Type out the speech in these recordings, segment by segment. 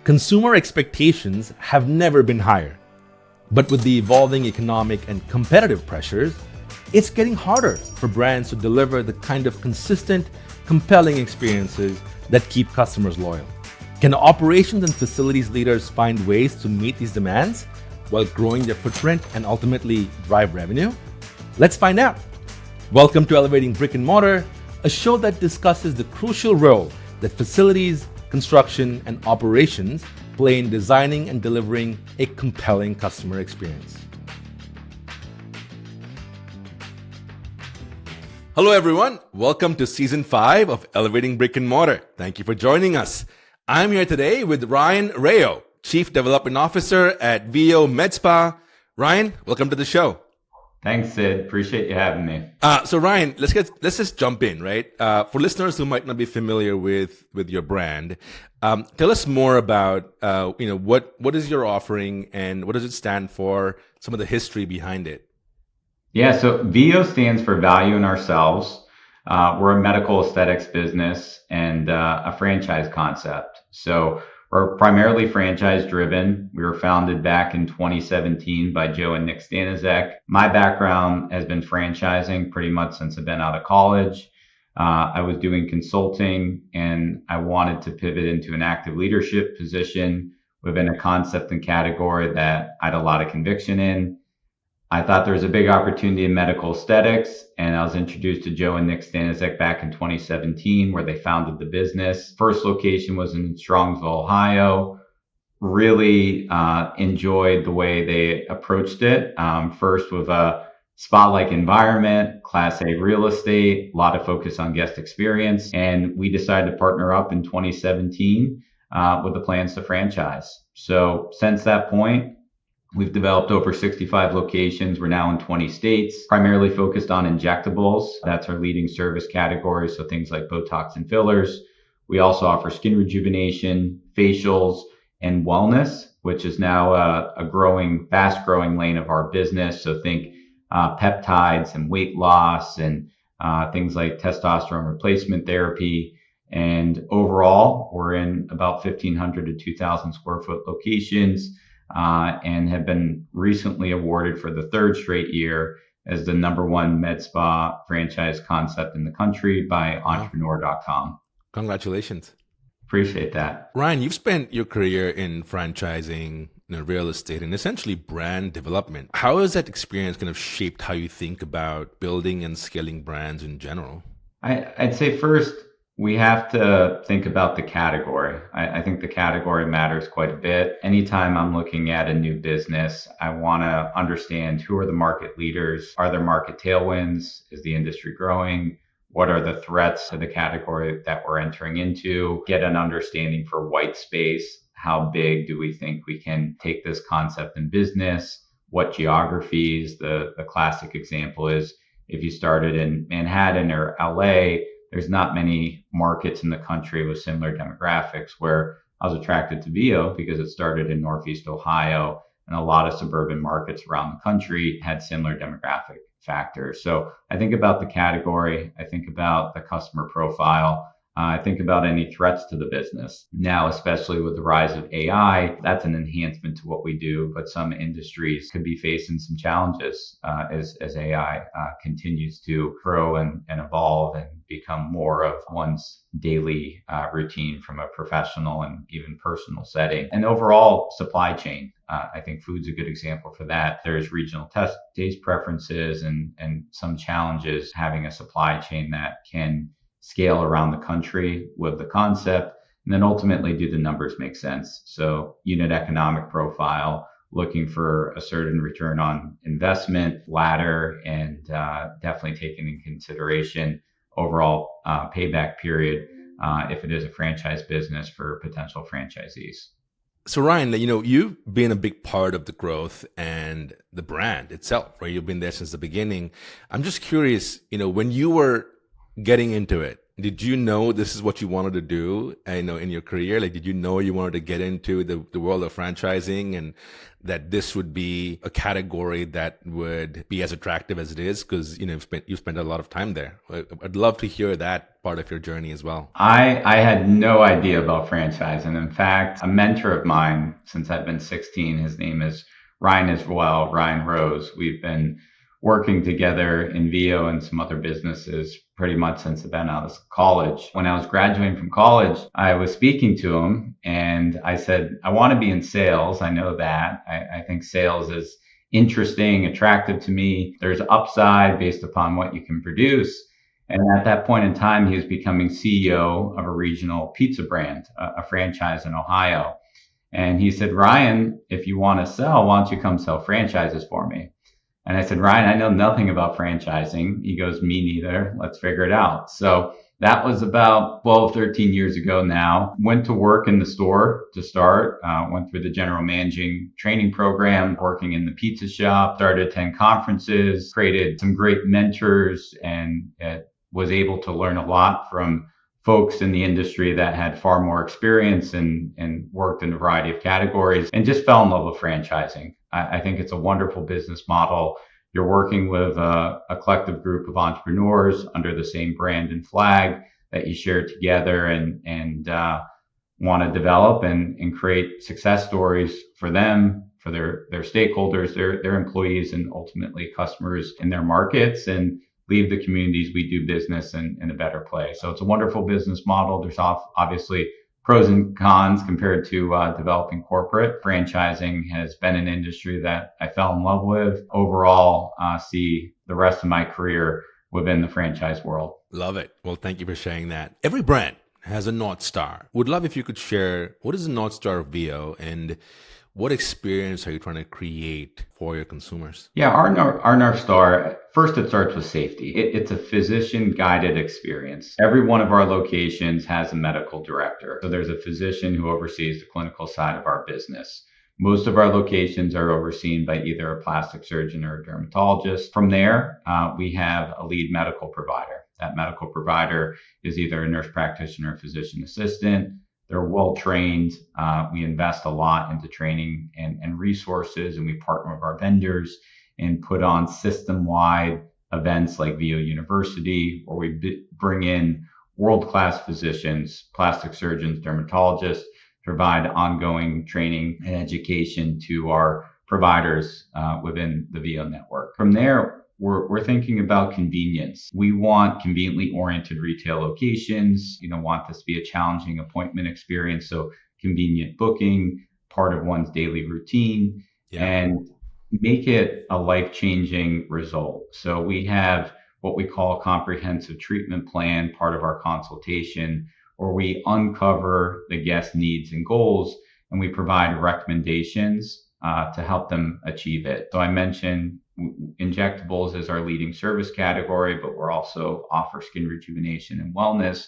Consumer expectations have never been higher. But with the evolving economic and competitive pressures, it's getting harder for brands to deliver the kind of consistent, compelling experiences that keep customers loyal. Can operations and facilities leaders find ways to meet these demands while growing their footprint and ultimately drive revenue? Let's find out. Welcome to Elevating Brick and Mortar, a show that discusses the crucial role that facilities, construction, and operations play in designing and delivering a compelling customer experience. Hello, everyone. Welcome to Season 5 of Elevating Brick and Mortar. Thank you for joining us. I'm here today with Ryan Rao, Chief Development Officer at VIO Med Spa. Ryan, welcome to the show. Thanks, Sid. Appreciate you having me. So Ryan, let's just jump in, right? For listeners who might not be familiar with your brand, tell us more about what is your offering and what does it stand for? Some of the history behind it. Yeah, so VIO stands for Value in Ourselves. We're a medical aesthetics business and a franchise concept. So we're primarily franchise driven. We were founded back in 2017 by Joe and Nick Stanizek. My background has been franchising pretty much since I've been out of college. I was doing consulting and I wanted to pivot into an active leadership position within a concept and category that I had a lot of conviction in. I thought there was a big opportunity in medical aesthetics, and I was introduced to Joe and Nick Stanizek back in 2017, where they founded the business. First location was in Strongsville, Ohio. Really enjoyed the way they approached it. First with a spa-like environment, Class A real estate, a lot of focus on guest experience, and we decided to partner up in 2017 with the plans to franchise. So since that point, we've developed over 65 locations. We're now in 20 states, primarily focused on injectables. That's our leading service category. So things like Botox and fillers. We also offer skin rejuvenation, facials, and wellness, which is now a growing, fast growing lane of our business. So think peptides and weight loss and things like testosterone replacement therapy. And overall, we're in about 1,500 to 2,000 square foot locations. And have been recently awarded for the third straight year as the #1 med spa franchise concept in the country by entrepreneur.com. Congratulations. Appreciate that. Ryan, you've spent your career in franchising, real estate, and essentially brand development. How has that experience kind of shaped how you think about building and scaling brands in general? I'd say first, we have to think about the category. I think the category matters quite a bit. Anytime I'm looking at a new business, I want to understand who are the market leaders. Are there market tailwinds? Is the industry growing? What are the threats to the category that we're entering into? Get an understanding for white space. How big do we think we can take this concept in business? What geographies? The classic example is if you started in Manhattan or LA, there's not many markets in the country with similar demographics, where I was attracted to VIO because it started in Northeast Ohio, and a lot of suburban markets around the country had similar demographic factors. So I think about the category, I think about the customer profile, I think about any threats to the business. Now, especially with the rise of AI, that's an enhancement to what we do, but some industries could be facing some challenges as AI continues to grow and evolve and become more of one's daily routine from a professional and even personal setting. And overall, supply chain. I think food's a good example for that. There's regional taste preferences and some challenges having a supply chain that can scale around the country with the concept, and then ultimately do the numbers make sense? So unit economic profile, looking for a certain return on investment ladder, and definitely taking into consideration overall payback period if it is a franchise business for potential franchisees. So Ryan, you've been a big part of the growth and the brand itself, right? You've been there since the beginning. I'm just curious, when you were getting into it, Did you know this is what you wanted to do? I know in your career, like, did you know you wanted to get into the world of franchising and that this would be a category that would be as attractive as it is? Because, you spent a lot of time there. I'd love to hear that part of your journey as well. I had no idea about franchising. In fact, a mentor of mine since I've been 16, his name is Ryan as well, Ryan Rao. We've been working together in VIO and some other businesses pretty much since I've been out of college. When I was graduating from college, I was speaking to him and I said, I want to be in sales. I know that. I think sales is interesting, attractive to me. There's upside based upon what you can produce. And at that point in time, he was becoming CEO of a regional pizza brand, a franchise in Ohio. And he said, Ryan, if you want to sell, why don't you come sell franchises for me? And I said, Ryan, I know nothing about franchising. He goes, me neither. Let's figure it out. So that was about 12, 13 years ago now. Went to work in the store to start, went through the general managing training program, working in the pizza shop, started to attend conferences, created some great mentors, and was able to learn a lot from folks in the industry that had far more experience and worked in a variety of categories, and just fell in love with franchising. I think it's a wonderful business model. You're working with a collective group of entrepreneurs under the same brand and flag that you share together and want to develop and create success stories for them, for their stakeholders, their employees, and ultimately customers in their markets, and leave the communities we do business in a better place. So it's a wonderful business model. There's obviously pros and cons compared to developing corporate. Franchising has been an industry that I fell in love with. Overall, see the rest of my career within the franchise world. Love it. Well, thank you for sharing that. Every brand has a North Star. Would love if you could share what is the North Star of VIO and what experience are you trying to create for your consumers? Yeah, our North Star, first it starts with safety. It's a physician-guided experience. Every one of our locations has a medical director. So there's a physician who oversees the clinical side of our business. Most of our locations are overseen by either a plastic surgeon or a dermatologist. From there, we have a lead medical provider. That medical provider is either a nurse practitioner or physician assistant. They're well trained. We invest a lot into training and resources, and we partner with our vendors and put on system-wide events like VIO University, where we bring in world-class physicians, plastic surgeons, dermatologists, provide ongoing training and education to our providers within the VIO network. From there, we're thinking about convenience. We want conveniently oriented retail locations, want this to be a challenging appointment experience. So convenient booking, part of one's daily routine, and make it a life-changing result. So we have what we call a comprehensive treatment plan, part of our consultation, where we uncover the guest needs and goals, and we provide recommendations to help them achieve it. So I mentioned injectables is our leading service category, but we're also offer skin rejuvenation and wellness.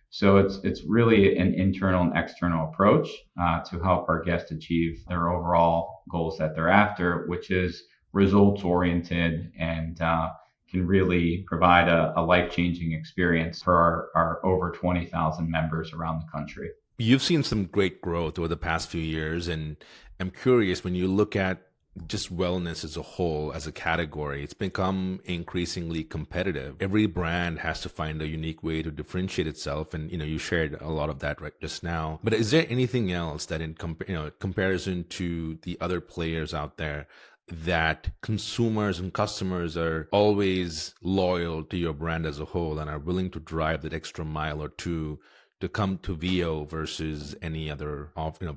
So it's really an internal and external approach to help our guests achieve their overall goals that they're after, which is results oriented and can really provide a life-changing experience for our over 20,000 members around the country. You've seen some great growth over the past few years, and I'm curious, when you look at just wellness as a whole, as a category, it's become increasingly competitive. Every brand has to find a unique way to differentiate itself. And, you shared a lot of that right just now. But is there anything else that in comparison to the other players out there, that consumers and customers are always loyal to your brand as a whole and are willing to drive that extra mile or two to come to VIO versus any other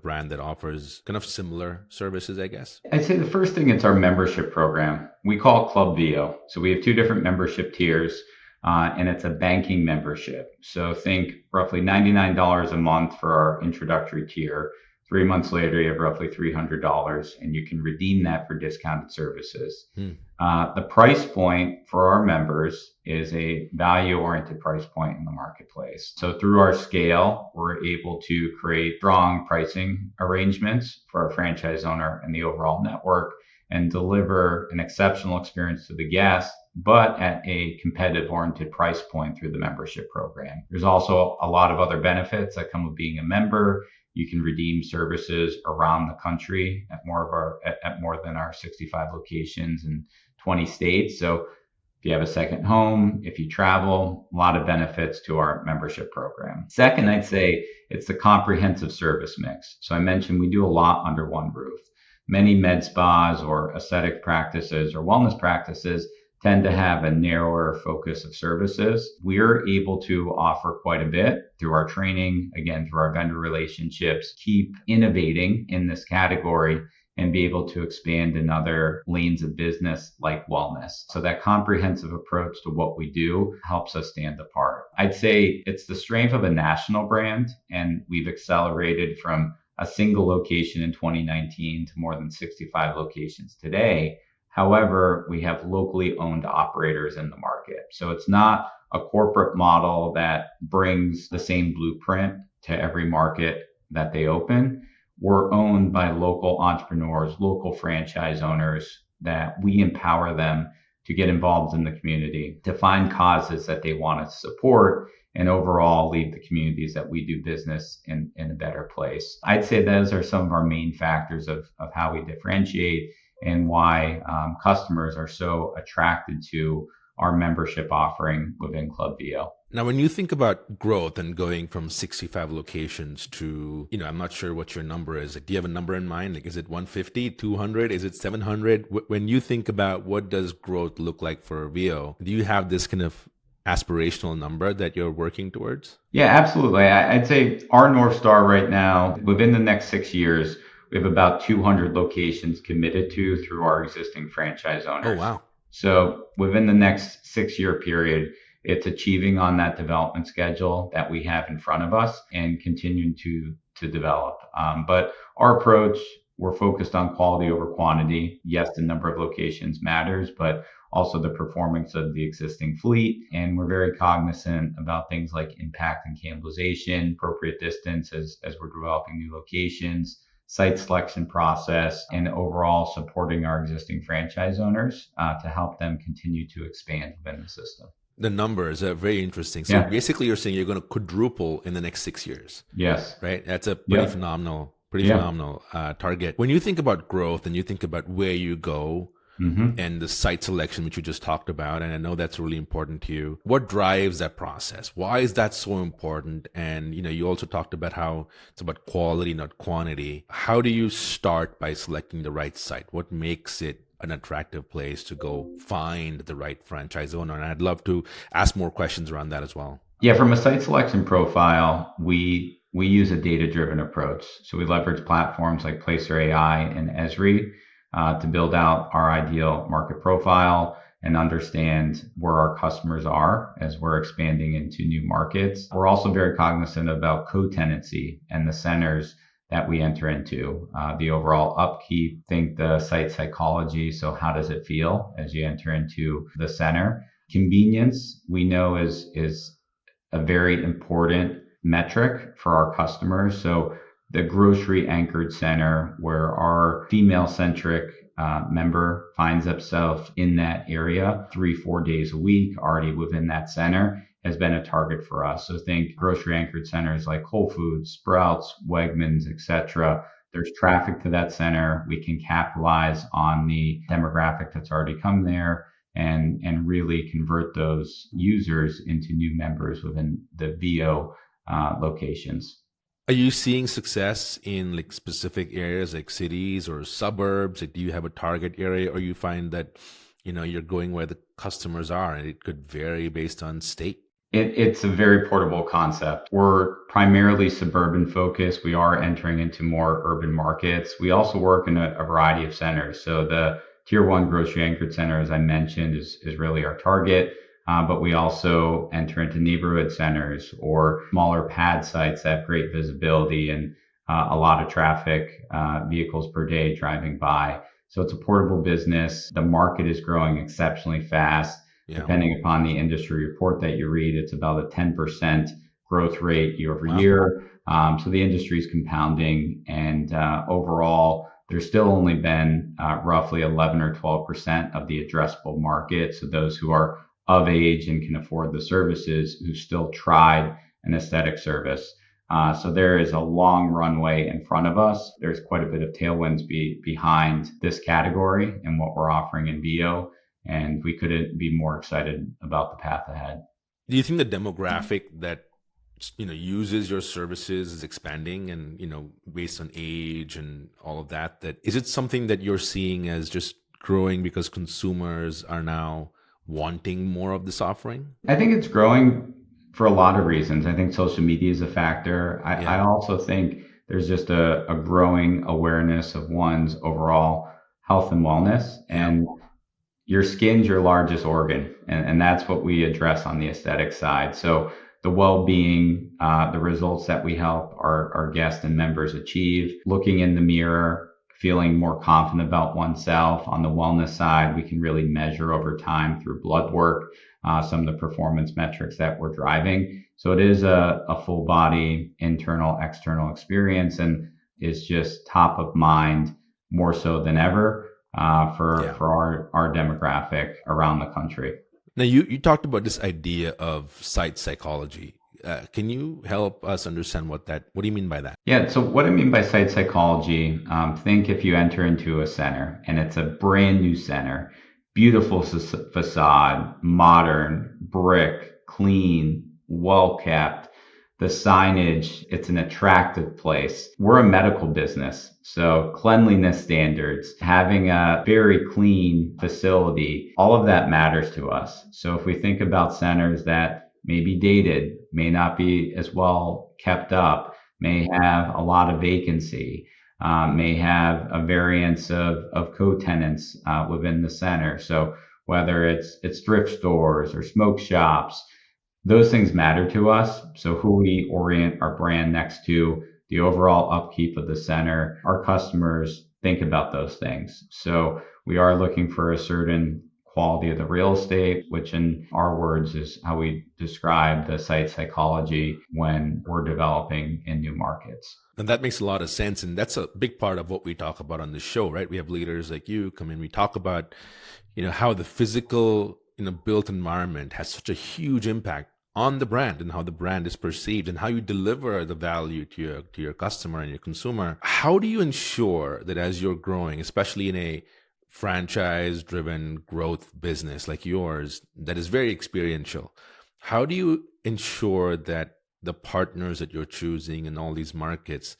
brand that offers kind of similar services, I guess? I'd say the first thing, it's our membership program. We call it Club VIO. So we have two different membership tiers, and it's a banking membership. So think roughly $99 a month for our introductory tier. 3 months later, you have roughly $300, and you can redeem that for discounted services. The price point for our members is a value-oriented price point in the marketplace. So through our scale, we're able to create strong pricing arrangements for our franchise owner and the overall network and deliver an exceptional experience to the guest but at a competitive oriented price point through the membership program. There's also a lot of other benefits that come with being a member. You can redeem services around the country at more than our 65 locations in 20 states. So if you have a second home, if you travel, a lot of benefits to our membership program. Second, I'd say it's the comprehensive service mix. So I mentioned we do a lot under one roof. Many med spas or aesthetic practices or wellness practices tend to have a narrower focus of services. We're able to offer quite a bit through our training, again, through our vendor relationships, keep innovating in this category and be able to expand in other lanes of business like wellness. So that comprehensive approach to what we do helps us stand apart. I'd say it's the strength of a national brand, and we've accelerated from a single location in 2019 to more than 65 locations today. However, we have locally owned operators in the market. So it's not a corporate model that brings the same blueprint to every market that they open. We're owned by local entrepreneurs, local franchise owners that we empower them to get involved in the community, to find causes that they want to support, and overall leave the communities that we do business in a better place. I'd say those are some of our main factors of how we differentiate and why customers are so attracted to our membership offering within Club VIO. Now, when you think about growth and going from 65 locations to, I'm not sure what your number is. Like, do you have a number in mind? Like, is it 150, 200? Is it 700? When you think about what does growth look like for VIO, do you have this kind of aspirational number that you're working towards? Yeah, absolutely. I'd say our North Star right now, within the next 6 years, we have about 200 locations committed to through our existing franchise owners. Oh, wow. So within the next 6-year period, it's achieving on that development schedule that we have in front of us and continuing to develop. But our approach, we're focused on quality over quantity. Yes, the number of locations matters, but also the performance of the existing fleet. And we're very cognizant about things like impact and cannibalization, appropriate distance as we're developing new locations, site selection process, and overall supporting our existing franchise owners to help them continue to expand within the system. The numbers are very interesting. So basically you're saying you're going to quadruple in the next 6 years. Yes. Right? That's a pretty phenomenal target. When you think about growth and you think about where you go, and the site selection, which you just talked about, and I know that's really important to you. What drives that process? Why is that so important? And, you also talked about how it's about quality, not quantity. How do you start by selecting the right site? What makes it an attractive place to go find the right franchise owner? And I'd love to ask more questions around that as well. Yeah, from a site selection profile, we use a data-driven approach. So we leverage platforms like Placer AI and Esri to build out our ideal market profile and understand where our customers are as we're expanding into new markets. We're also very cognizant about co-tenancy and the centers that we enter into, the overall upkeep, think the site psychology. So how does it feel as you enter into the center? Convenience, we know is a very important metric for our customers. So the grocery anchored center where our female centric member finds themselves in that area 3-4 days a week already within that center has been a target for us. So think grocery anchored centers like Whole Foods, Sprouts, Wegmans, etc. There's traffic to that center. We can capitalize on the demographic that's already come there and really convert those users into new members within the VIO locations. Are you seeing success in like specific areas like cities or suburbs? Like, do you have a target area, or you find that, you're going where the customers are and it could vary based on state? It's a very portable concept. We're primarily suburban focused. We are entering into more urban markets. We also work in a variety of centers. So the tier 1 grocery anchored center, as I mentioned, is really our target. But we also enter into neighborhood centers or smaller pad sites that have great visibility and a lot of traffic, vehicles per day driving by. So it's a portable business. The market is growing exceptionally fast. Yeah. Depending upon the industry report that you read, it's about a 10% growth rate year over year. So the industry is compounding, and overall, there's still only been roughly 11 or 12% of the addressable market. So those who are of age and can afford the services who still tried an aesthetic service. So there is a long runway in front of us. There's quite a bit of tailwinds behind this category and what we're offering in VIO. And we couldn't be more excited about the path ahead. Do you think the demographic that uses your services is expanding, and based on age and all of that, that is it something that you're seeing as just growing because consumers are now wanting more of this offering? I think it's growing for a lot of reasons. I think social media is a factor. I also think there's just a growing awareness of one's overall health and wellness, and your skin's your largest organ, and that's what we address on the aesthetic side. So the well-being, the results that we help our guests and members achieve, looking in the mirror, feeling more confident about oneself. On the wellness side, we can really measure over time through blood work, some of the performance metrics that we're driving. So it is a full body, internal, external experience, and is just top of mind more so than ever for our demographic around the country. Now, you talked about this idea of site psychology. Can you help us understand what do you mean by that? Yeah, so what I mean by site psychology, think if you enter into a center and it's a brand new center, beautiful facade, modern, brick, clean, well kept. The signage, it's an attractive place. We're a medical business, so cleanliness standards, having a very clean facility, all of that matters to us. So if we think about centers that may be dated, may not be as well kept up, may have a lot of vacancy, may have a variance of co-tenants within the center. So whether it's thrift stores or smoke shops, those things matter to us. So who we orient our brand next to, the overall upkeep of the center, our customers think about those things. So we are looking for a certain quality of the real estate, which in our words is how we describe the site psychology when we're developing in new markets. And that makes a lot of sense. And that's a big part of what we talk about on this show, right? We have leaders like you come in, we talk about, how the physical, built environment has such a huge impact on the brand and how the brand is perceived and how you deliver the value to your customer and your consumer. How do you ensure that as you're growing, especially in a franchise-driven growth business like yours that is very experiential, how do you ensure that the partners that you're choosing in all these markets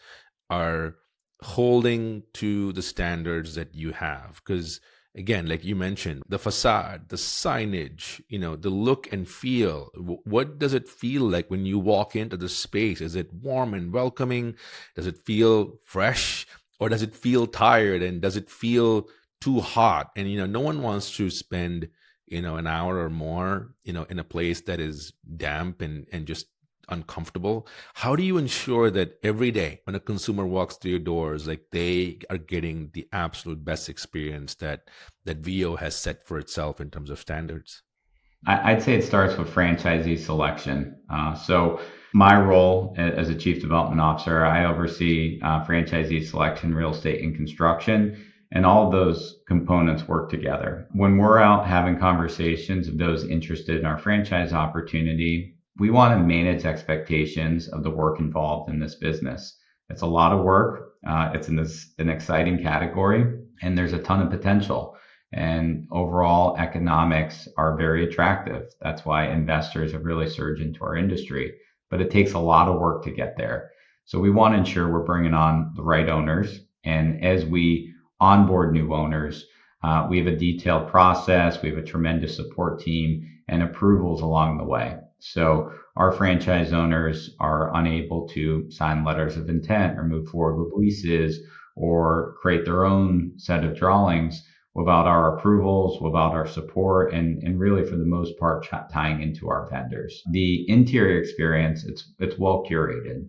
are holding to the standards that you have? Because again, like you mentioned, the facade, the signage, the look and feel. What does it feel like when you walk into the space? Is it warm and welcoming? Does it feel fresh? Or does it feel tired? And does it feel too hot? And, no one wants to spend, an hour or more, in a place that is damp and just uncomfortable. How do you ensure that every day when a consumer walks through your doors, like they are getting the absolute best experience that VIO has set for itself in terms of standards? I'd say it starts with franchisee selection. So my role as a chief development officer, I oversee franchisee selection, real estate, and construction. And all of those components work together. When we're out having conversations of those interested in our franchise opportunity, we want to manage expectations of the work involved in this business. It's a lot of work. It's an exciting category, and there's a ton of potential. And overall economics are very attractive. That's why investors have really surged into our industry. But it takes a lot of work to get there. So we want to ensure we're bringing on the right owners. And as we onboard new owners, we have a detailed process. We have a tremendous support team and approvals along the way. So our franchise owners are unable to sign letters of intent or move forward with leases or create their own set of drawings without our approvals, without our support, and really for the most part tying into our vendors. The interior experience, it's well curated.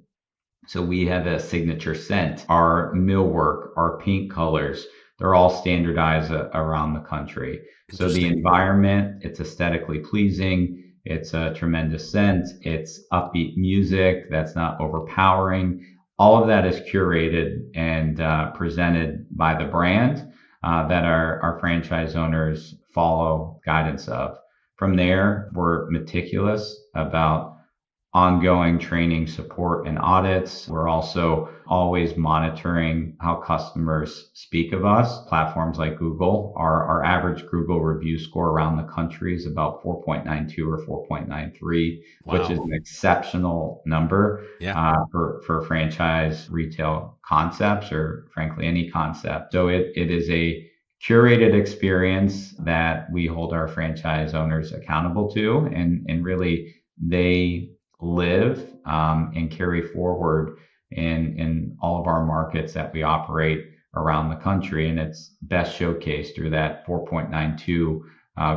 So we have a signature scent, our millwork, our paint colors, they're all standardized around the country. So the environment, it's aesthetically pleasing. It's a tremendous scent. It's upbeat music that's not overpowering. all of that is curated and presented by the brand that our franchise owners follow guidance of. From there, we're meticulous about ongoing training, support, and audits. We're also always monitoring how customers speak of us. Platforms like Google, our average Google review score around the country is about 4.92 or 4.93, which is Wow. an exceptional number Yeah. for franchise retail concepts, or frankly, any concept. So it is a curated experience that we hold our franchise owners accountable to, and really they live and carry forward in all of our markets that we operate around the country. And it's best showcased through that 4.92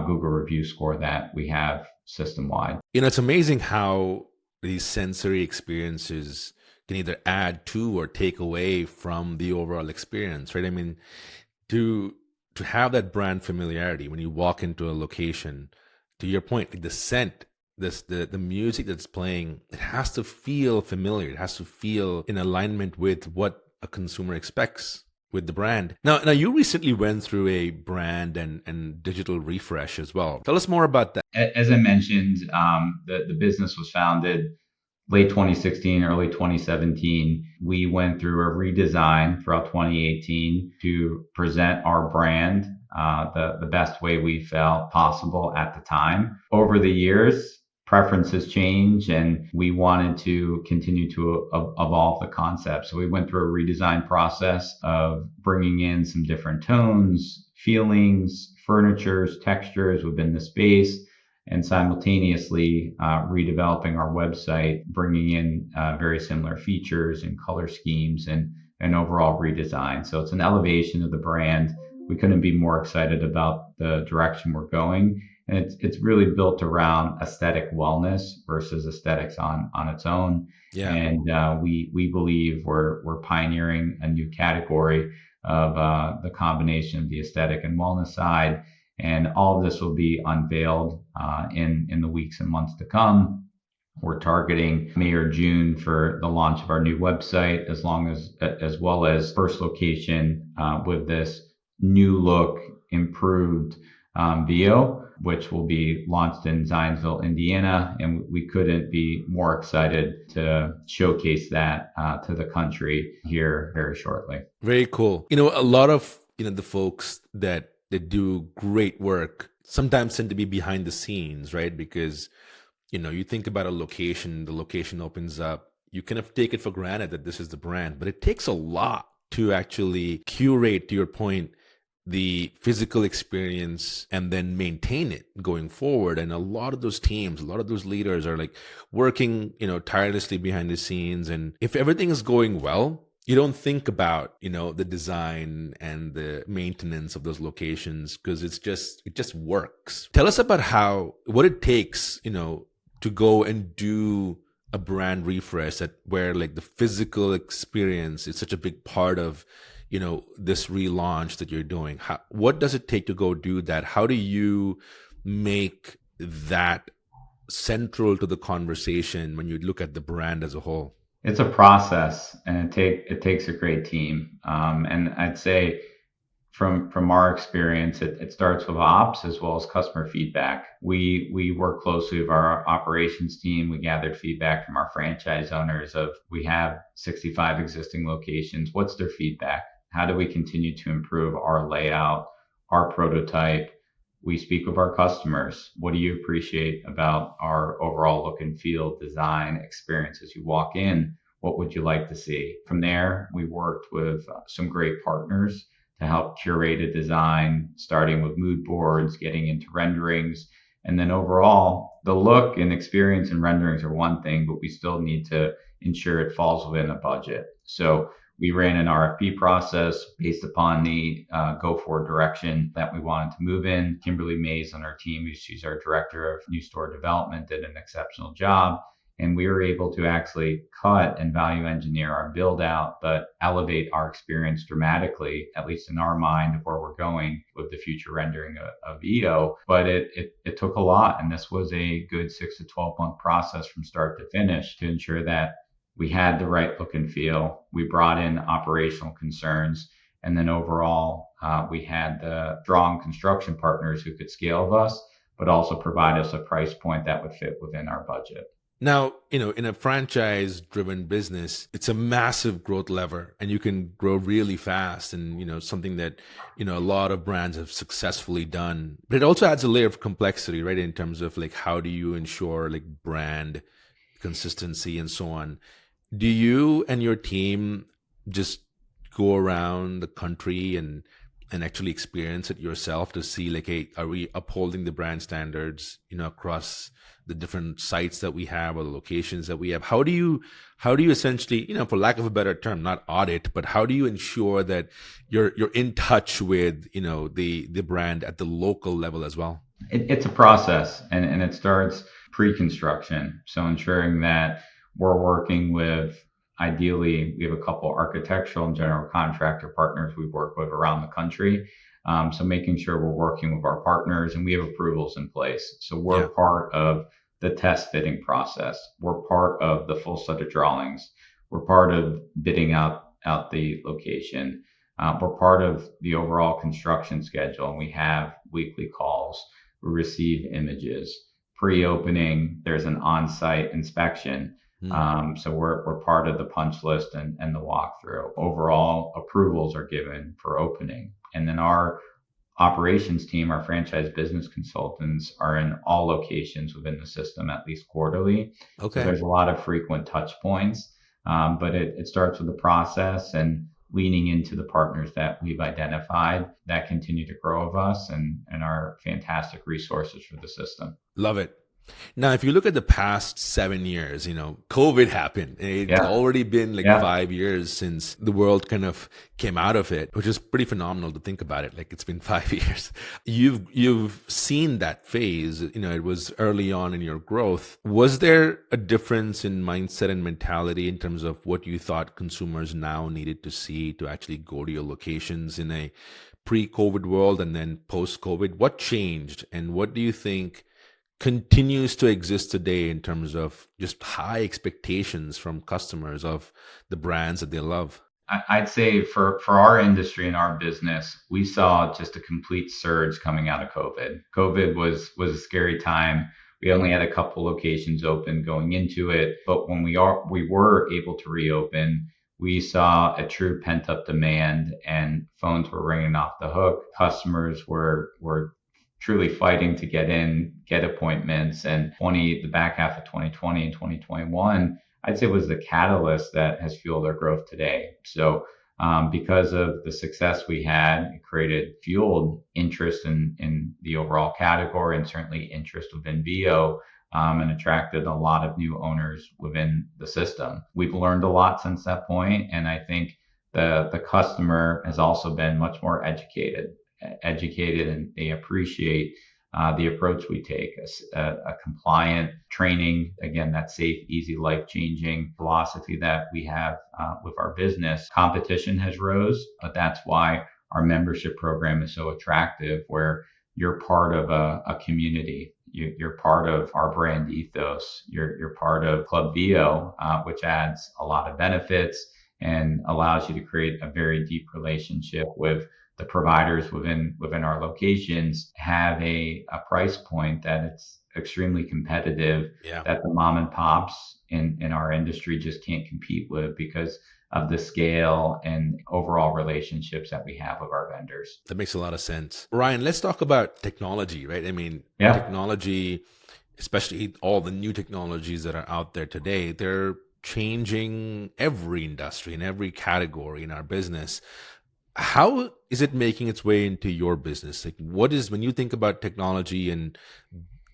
Google review score that we have system wide. It's amazing how these sensory experiences can either add to or take away from the overall experience, right? I mean, to have that brand familiarity when you walk into a location, to your point, like the scent, the music that's playing, it has to feel familiar. It has to feel in alignment with what a consumer expects with the brand. Now you recently went through a brand and digital refresh as well. Tell us more about that. As I mentioned, the business was founded late 2016, early 2017. We went through a redesign throughout 2018 to present our brand the best way we felt possible at the time. Over the years, preferences change, and we wanted to continue to evolve the concept. So we went through a redesign process of bringing in some different tones, feelings, furnitures, textures within the space, and simultaneously redeveloping our website, bringing in very similar features and color schemes, and an overall redesign. So it's an elevation of the brand. We couldn't be more excited about the direction we're going. And it's really built around aesthetic wellness versus aesthetics on its own. Yeah. And we believe we're pioneering a new category of the combination of the aesthetic and wellness side. And all of this will be unveiled in the weeks and months to come. We're targeting May or June for the launch of our new website, as well as first location with this new look, improved VIO, which will be launched in Zionsville, Indiana. And we couldn't be more excited to showcase that to the country here very shortly. Very cool. A lot of the folks that do great work sometimes tend to be behind the scenes, right? Because you think about a location, the location opens up, you kind of take it for granted that this is the brand, but it takes a lot to actually curate, to your point, the physical experience and then maintain it going forward. And a lot of those teams, a lot of those leaders are like working, tirelessly behind the scenes. And if everything is going well, you don't think about, the design and the maintenance of those locations, because it just works. Tell us about what it takes, to go and do a brand refresh where like the physical experience is such a big part of this relaunch that you're doing. What does it take to go do that? How do you make that central to the conversation when you look at the brand as a whole? It's a process, and it takes a great team. And I'd say from our experience, it starts with ops as well as customer feedback. We work closely with our operations team. We gathered feedback from our franchise owners we have 65 existing locations. What's their feedback? How do we continue to improve our layout, our prototype? We speak with our customers. What do you appreciate about our overall look and feel, design, experience as you walk in? What would you like to see? From there, we worked with some great partners to help curate a design, starting with mood boards, getting into renderings. And then overall, the look and experience and renderings are one thing, but we still need to ensure it falls within a budget. So we ran an RFP process based upon the go-forward direction that we wanted to move in. Kimberly Mays on our team, she's our director of new store development, did an exceptional job. And we were able to actually cut and value engineer our build out, but elevate our experience dramatically, at least in our mind, of where we're going with the future rendering of VIO. But it took a lot. And this was a good 6 to 12 month process from start to finish to ensure that We had the right look and feel. We brought in operational concerns. And then overall, we had the strong construction partners who could scale with us, but also provide us a price point that would fit within our budget. Now, in a franchise driven business, it's a massive growth lever and you can grow really fast and, something that, a lot of brands have successfully done. But it also adds a layer of complexity, right? In terms of like, how do you ensure like brand consistency and so on? Do you and your team just go around the country and actually experience it yourself to see like, hey, are we upholding the brand standards, across the different sites that we have or the locations that we have? How do you essentially, for lack of a better term, not audit, but how do you ensure that you're in touch with, the brand at the local level as well? It's a process, and it starts pre-construction. So ensuring that we're working with, ideally, we have a couple architectural and general contractor partners we work with around the country. So making sure we're working with our partners and we have approvals in place. So we're part of the test fitting process. We're part of the full set of drawings. We're part of bidding out the location. We're part of the overall construction schedule, and we have weekly calls. We receive images. Pre-opening, there's an on-site inspection. So we're part of the punch list and the walkthrough. Overall, approvals are given for opening. And then our operations team, our franchise business consultants, are in all locations within the system at least quarterly. Okay. So there's a lot of frequent touch points, but it starts with the process and leaning into the partners that we've identified that continue to grow with us and are fantastic resources for the system. Love it. Now, if you look at the past 7 years, COVID happened. It's already been like 5 years since the world kind of came out of it, which is pretty phenomenal to think about it. Like it's been 5 years. You've seen that phase. It was early on in your growth. Was there a difference in mindset and mentality in terms of what you thought consumers now needed to see to actually go to your locations in a pre-COVID world and then post-COVID? What changed, and what do you think continues to exist today in terms of just high expectations from customers of the brands that they love? I'd say for our industry and our business, we saw just a complete surge coming out of COVID. COVID was a scary time. We only had a couple locations open going into it, but when we were able to reopen, we saw a true pent up demand and phones were ringing off the hook. Customers were truly fighting to get appointments. And the back half of 2020 and 2021, I'd say was the catalyst that has fueled our growth today. So because of the success we had, it fueled interest in the overall category and certainly interest within VIO, and attracted a lot of new owners within the system. We've learned a lot since that point, and I think the customer has also been much more educated, and they appreciate the approach we take, a compliant training, again, that safe, easy, life-changing philosophy that we have with our business. Competition has rose, but that's why our membership program is so attractive, where you're part of a community. You're part of our brand ethos. You're part of Club VIO, which adds a lot of benefits and allows you to create a very deep relationship with the providers within our locations. Have a price point that it's extremely competitive, that the mom and pops in our industry just can't compete with because of the scale and overall relationships that we have with our vendors. That makes a lot of sense. Ryan, let's talk about technology, right? I mean, technology, especially all the new technologies that are out there today, they're changing every industry and every category in our business. How is it making its way into your business? Like, when you think about technology and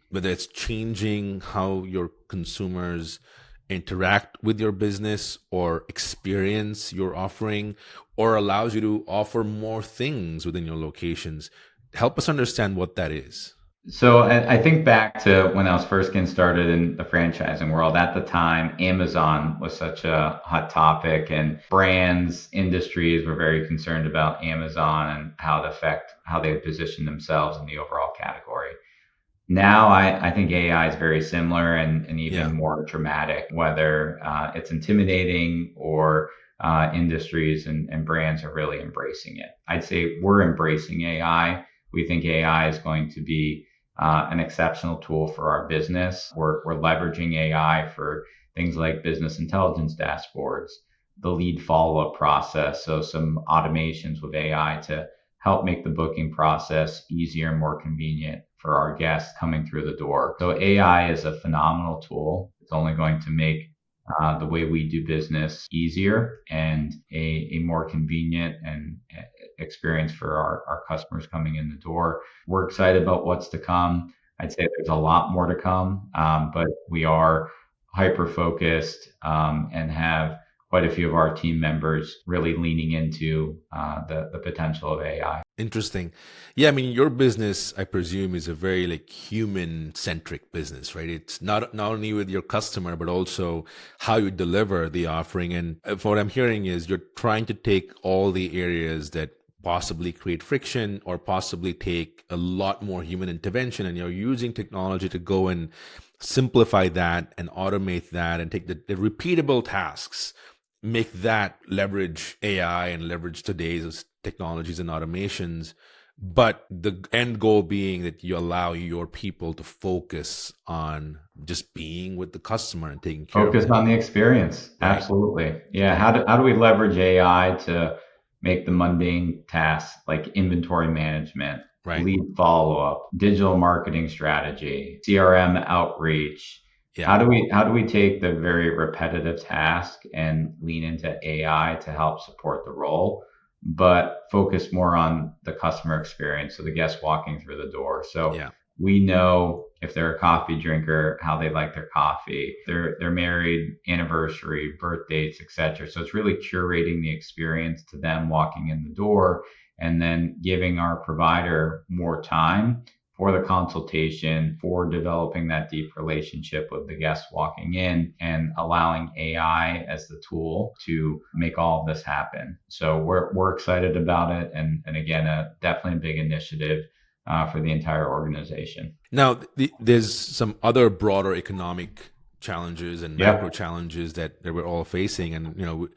whether it's changing how your consumers interact with your business or experience your offering, or allows you to offer more things within your locations, help us understand what that is. So I think back to when I was first getting started in the franchising world. At the time, Amazon was such a hot topic, and brands, industries were very concerned about Amazon and how they position themselves in the overall category. Now, I think AI is very similar and even Yeah. more dramatic, whether it's intimidating or industries and brands are really embracing it. I'd say we're embracing AI. We think AI is going to be an exceptional tool for our business. We're leveraging AI for things like business intelligence dashboards, the lead follow-up process. So some automations with AI to help make the booking process easier and more convenient for our guests coming through the door. So AI is a phenomenal tool. It's only going to make the way we do business easier and a more convenient and experience for our customers coming in the door. We're excited about what's to come. I'd say there's a lot more to come, but we are hyper focused and have quite a few of our team members really leaning into the potential of AI. Interesting. Yeah, I mean, your business, I presume, is a very like human centric business, right? It's not only with your customer, but also how you deliver the offering. And for what I'm hearing is you're trying to take all the areas that possibly create friction or possibly take a lot more human intervention, and you're using technology to go and simplify that and automate that and take the repeatable tasks, make that leverage AI and leverage today's technologies and automations, but the end goal being that you allow your people to focus on just being with the customer and taking care of Focus them. on the experience. Right, Absolutely. Yeah. right, How do we leverage AI to make the mundane tasks like inventory management, right. lead follow up, digital marketing strategy, CRM outreach? Yeah, How do we take the very repetitive task and lean into AI to help support the role, but focus more on the customer experience, so the guest walking through the door. So yeah. we know if they're a coffee drinker, how they like their coffee, they're married, anniversary, birth dates, etc. So it's really curating the experience to them walking in the door and then giving our provider more time for the consultation, for developing that deep relationship with the guest walking in and allowing AI as the tool to make all of this happen. So we're excited about it. And again, definitely a big initiative for the entire organization. Now, there's some other broader economic challenges and macro Yep. challenges that we're all facing, and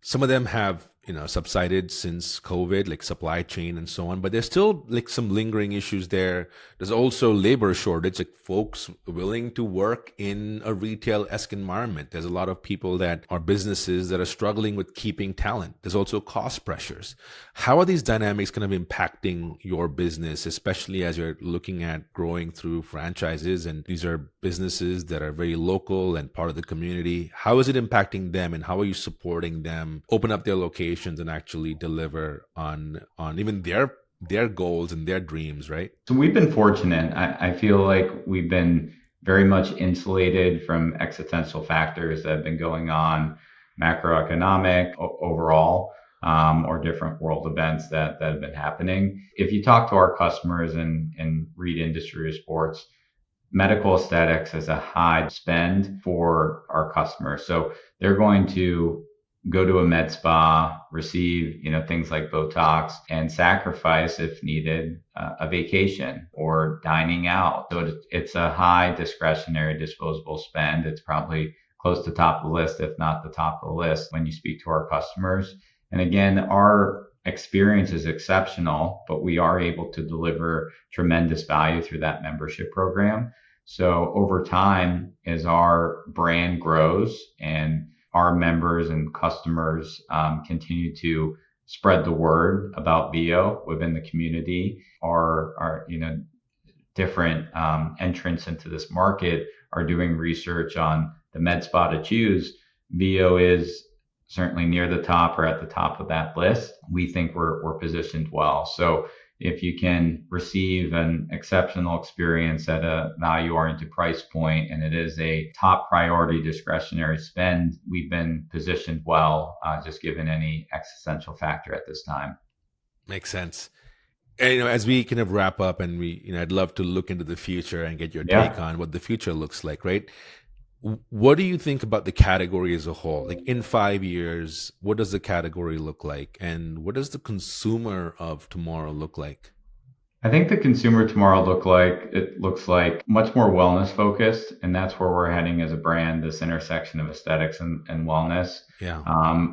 some of them have subsided since COVID, like supply chain and so on, but there's still like some lingering issues there. There's also labor shortage, like folks willing to work in a retail-esque environment. There's a lot of people that are businesses that are struggling with keeping talent. There's also cost pressures. How are these dynamics kind of impacting your business, especially as you're looking at growing through franchises? And these are businesses that are very local and part of the community. How is it impacting them, and how are you supporting them open up their locations and actually deliver on even their goals and their dreams, right? So we've been fortunate. I feel like we've been very much insulated from existential factors that have been going on, macroeconomic overall, or different world events that have been happening. If you talk to our customers and read industry reports, medical aesthetics is a high spend for our customers. So they're going to go to a med spa, receive, things like Botox and sacrifice if needed, a vacation or dining out. So it's a high discretionary disposable spend. It's probably close to top of the list, if not the top of the list when you speak to our customers. And again, our experience is exceptional, but we are able to deliver tremendous value through that membership program. So over time, as our brand grows and our members and customers continue to spread the word about VIO within the community, our different entrants into this market are doing research on the med spa to choose. VIO is certainly near the top or at the top of that list. We think we're positioned well. So if you can receive an exceptional experience at a value oriented price point and it is a top priority discretionary spend, we've been positioned well, just given any existential factor at this time. Makes sense. And, as we kind of wrap up, and I'd love to look into the future and get your take Yeah. on what the future looks like, right? What do you think about the category as a whole? Like in 5 years, what does the category look like? And what does the consumer of tomorrow look like? I think the consumer tomorrow looks like much more wellness focused, and that's where we're heading as a brand. This intersection of aesthetics and wellness. Yeah.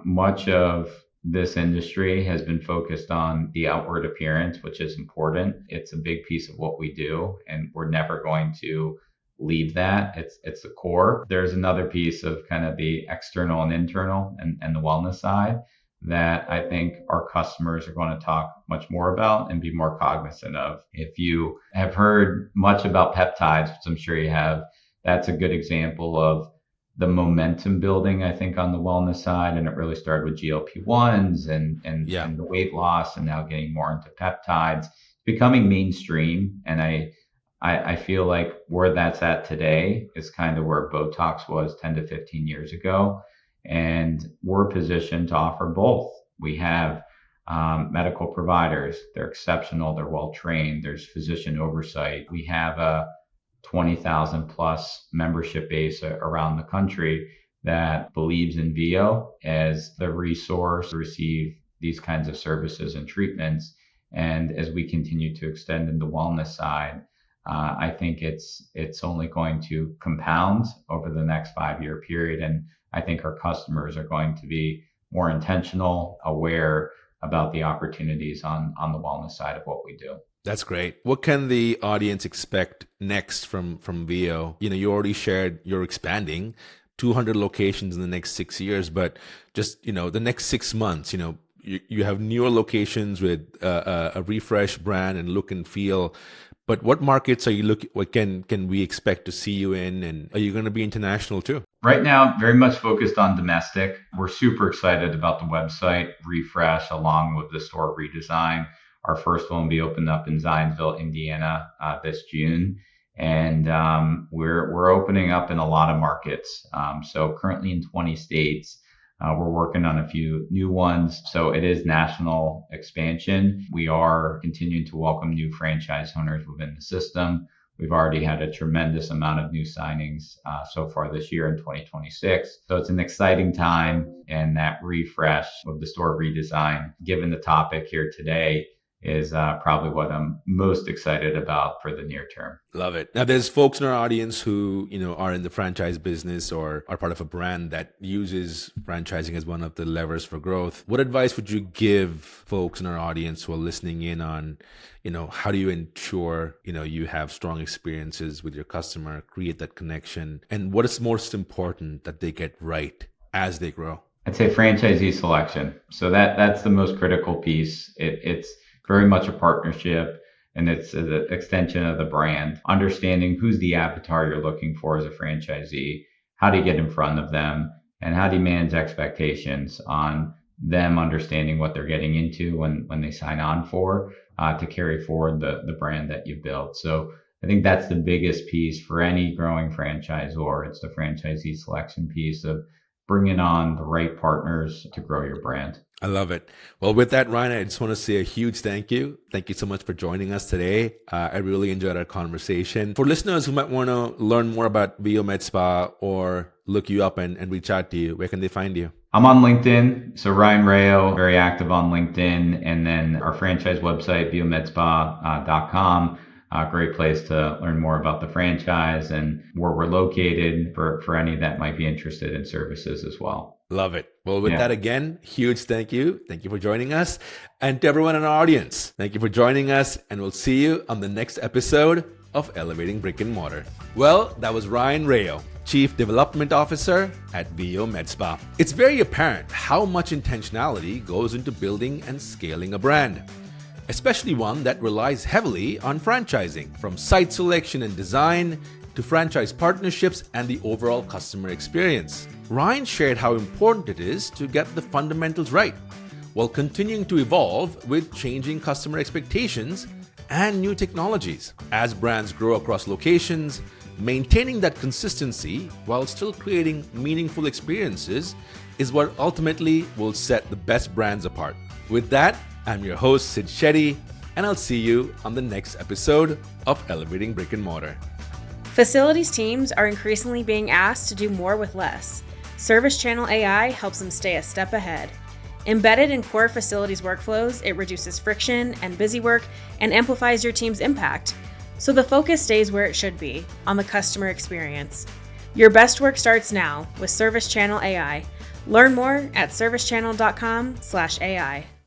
Much of this industry has been focused on the outward appearance, which is important. It's a big piece of what we do, and we're never going to leave that. It's the core. There's another piece of kind of the external and internal and the wellness side that I think our customers are going to talk much more about and be more cognizant of. If you have heard much about peptides, which I'm sure you have, that's a good example of the momentum building, I think, on the wellness side. And it really started with GLP-1s and the weight loss, and now getting more into peptides, becoming mainstream. And I feel like where that's at today is kind of where Botox was 10 to 15 years ago. And we're positioned to offer both. We have medical providers. They're exceptional. They're well trained. There's physician oversight. We have a 20,000 plus membership base around the country that believes in VIO as the resource to receive these kinds of services and treatments. And as we continue to extend in the wellness side, I think it's only going to compound over the next 5-year period. And I think our customers are going to be more intentional, aware about the opportunities on the wellness side of what we do. That's great. What can the audience expect next from VIO? You already shared you're expanding 200 locations in the next 6 years, but just, the next 6 months, you have newer locations with a refreshed brand and look and feel. But what markets are you looking? What can we expect to see you in? And are you going to be international too? Right now, very much focused on domestic. We're super excited about the website refresh along with the store redesign. Our first one will be opened up in Zionsville, Indiana, this June. And we're opening up in a lot of markets. So currently in 20 states. We're working on a few new ones. So it is national expansion. We are continuing to welcome new franchise owners within the system. We've already had a tremendous amount of new signings so far this year in 2026. So it's an exciting time, and that refresh of the store redesign, given the topic here today, is probably what I'm most excited about for the near term. Love it. Now, there's folks in our audience who, are in the franchise business or are part of a brand that uses franchising as one of the levers for growth. What advice would you give folks in our audience who are listening in on, how do you ensure, you have strong experiences with your customer, create that connection, and what is most important that they get right as they grow? I'd say franchisee selection. So that's the most critical piece. It's very much a partnership, and it's an extension of the brand. Understanding who's the avatar you're looking for as a franchisee, how do you get in front of them, and how do you manage expectations on them understanding what they're getting into when they sign on for to carry forward the brand that you built. So I think that's the biggest piece for any growing franchisor. It's the franchisee selection piece of bringing on the right partners to grow your brand. I love it. Well, with that, Ryan, I just want to say a huge thank you. Thank you so much for joining us today. I really enjoyed our conversation. For listeners who might want to learn more about VIO Med Spa or look you up and reach out to you, where can they find you? I'm on LinkedIn. So Ryan Rao, very active on LinkedIn. And then our franchise website, VIOMedSpa.com. Great place to learn more about the franchise and where we're located for any that might be interested in services as well. Love it. Well, with that, again, huge thank you. Thank you for joining us. And to everyone in our audience, thank you for joining us. And we'll see you on the next episode of Elevating Brick and Mortar. Well, that was Ryan Rao, Chief Development Officer at VIO Med Spa. It's very apparent how much intentionality goes into building and scaling a brand, especially one that relies heavily on franchising, from site selection and design to franchise partnerships and the overall customer experience. Ryan shared how important it is to get the fundamentals right while continuing to evolve with changing customer expectations and new technologies. As brands grow across locations, maintaining that consistency while still creating meaningful experiences is what ultimately will set the best brands apart. With that, I'm your host, Sid Shetty, and I'll see you on the next episode of Elevating Brick and Mortar. Facilities teams are increasingly being asked to do more with less. ServiceChannel AI helps them stay a step ahead. Embedded in core facilities workflows, it reduces friction and busy work and amplifies your team's impact. So the focus stays where it should be, on the customer experience. Your best work starts now with ServiceChannel AI. Learn more at servicechannel.com/AI.